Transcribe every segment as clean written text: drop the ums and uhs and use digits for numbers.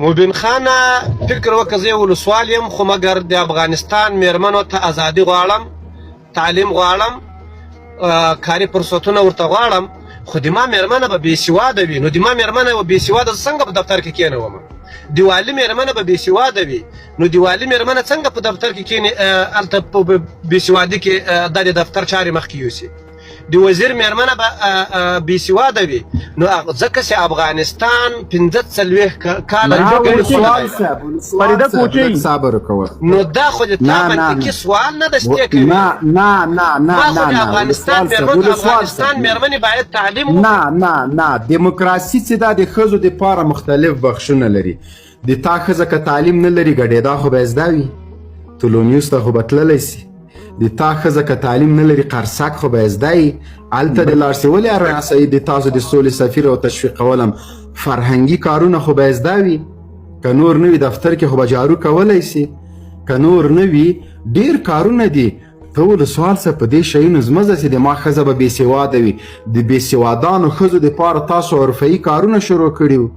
مبین خان فکر وکړه زه ولسوال یم خو مګر د افغانستان میرمنو ته ازادي غواړم، تعلیم غواړم، کاري فرصتونه ورته غواړم، خو د ما میرمنه به بې سواده وي. نو د ما میرمنه به بې سواده څنګه په دفتر کې کېنوم؟ د والي میرمنه به بې سواده وي، نو د والي میرمنه څنګه په دفتر کې کېني؟ هلته په بې سوادي کې د دفتر چارې مخکې یوسي. د وزیر میرمنه به بې سواده وي، نو ځکه چې افغانستان 45 کاله نو دا خو د تا منطقي سوال نه ده شتې کوي. ما خو د افغانستان میرمنې باید تعلیم نه دیموکراسي چې دا د ښځو دپاره مختلف بخشونه لري. د تا ښځه که تعلیم نه لري ګډېدا خو به یې زده وي، تولونیوس ته خو به تللی سي. د تا ښځه که تعلیم نه لري قرصک خو به یې زده وي. هلته د لارډ ولې ارناسایي د تاسو د سولې سفیر او تشویقولم فرهنګي کارونه خو به یې زده وي. که نور نه وي دفتر کې خو به جارو کولی سي، که نور نه وي ډېر کارونه دي. ته ولسوال صاحب په دې شیونو زمزه چې د ما ښځه به بې سواده وي. د بې سوادانو ښځو دپاره تاسو حرفهیي کارونه شروع کړي وو،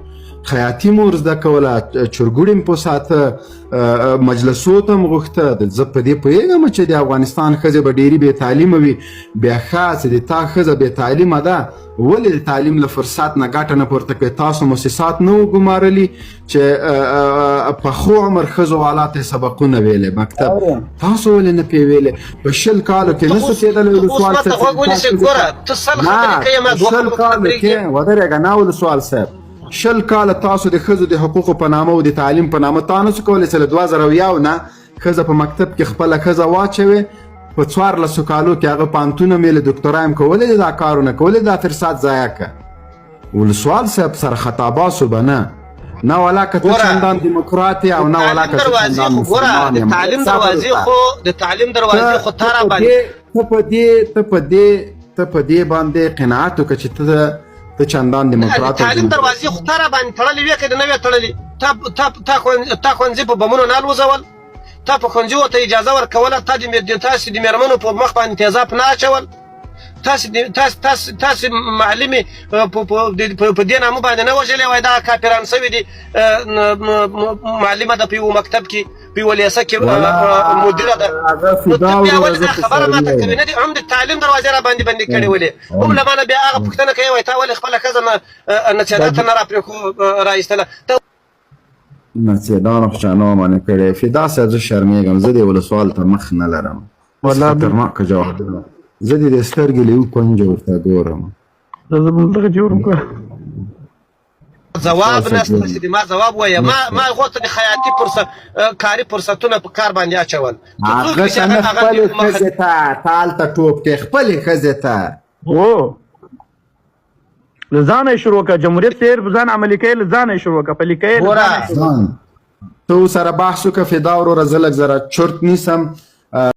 خیاطي مو ورزده کوله، چرګوړي مو ساته، مجلسو ته م غوښته. زه په دې پوهېږم چې د افغانستان ښځې به ډېرې بې تعلیمه وي. بیا ښه چې د تا ښځه بې تعلیمه ده، ولې د تعلیم له فرصت نه ګټه نه پورته کوي؟ تاسو مؤسسات نه وګمارلي چې پخو عمر ښځو حالات یې سبقونه ویلې مکتب، تاسو ولې نه پې ویلې؟ په 20 کالو کې نه سو کېدلی ولسوال صاحب، ودرېږه نه ولسوال صاحب. 20 کاله تاسو د ښځو د حقوقو په نامه او د تعلیم په نامه تا نسو کولی چې له 2001 نه ښځه په مکتب کې خپله ښځه واچوې. په 14 کالو کې هغه پانتونه مې له دوکتورا یم کولی دا کارونه کولی، دا فرصت ضایع که. ولسوال صاحب سره خطاباسو به نه ولا که ته چندان دیموکرات یې او نه ولا که ته چندان مسلمان یم. د تعلیم دروازې خو تا راباندې ته په دې باندې قناعت وکړه چې ته چندان دیموکرات تعلیم دروازې خو تا راباندې تړلې وې که د نه وې تړلې؟ تا ښوونځي په بمونو نه الوځول، تا په ښوونځیو ته اجازه ورکوله، تاسې د میرمنو په مخ باندې تیزاب نه اچول، تاسې معلمې په دې نامه باندې نه وژلې وای دا کافران سوي دي. معلمه ده په یوه مکتب کې، په یوه لیسه کې مدیره ده، نو ته بیا ولې دا خبره ماته کوې؟ نه دي هم د تعلیم دروازې را باندې بندې کړې ولې؟ هم له مانه بیا هغه پوښتنه کوې وای تا ولې خپله ښځه نڅېدا ته نه را ایستله؟ نڅېدانو خو چا نه ومنې کړې. فدا صاحب زه شرمېږم، زه دې ولسوال ته مخ نه لرم. خطرناکه جوابونه زه دې د سترګې له یو کونجه ورته ګورم. ځواب نشته چې د ما ځواب وایه. ما غوښته د خیاطي کاري فرصتونه په کار باندې اچول. هغه ته نه خپلې ښځې ته، ته هلته ټوپ کې خپلې ښځې ته له ځانه یې شروع کړه. جمهوریت تېر ځان عملي کوي، له ځانه یې شروع کړه، پلي کوي ته ورسره بحث وکړه. فدا وروره زه لږ ذره چرت نیسم.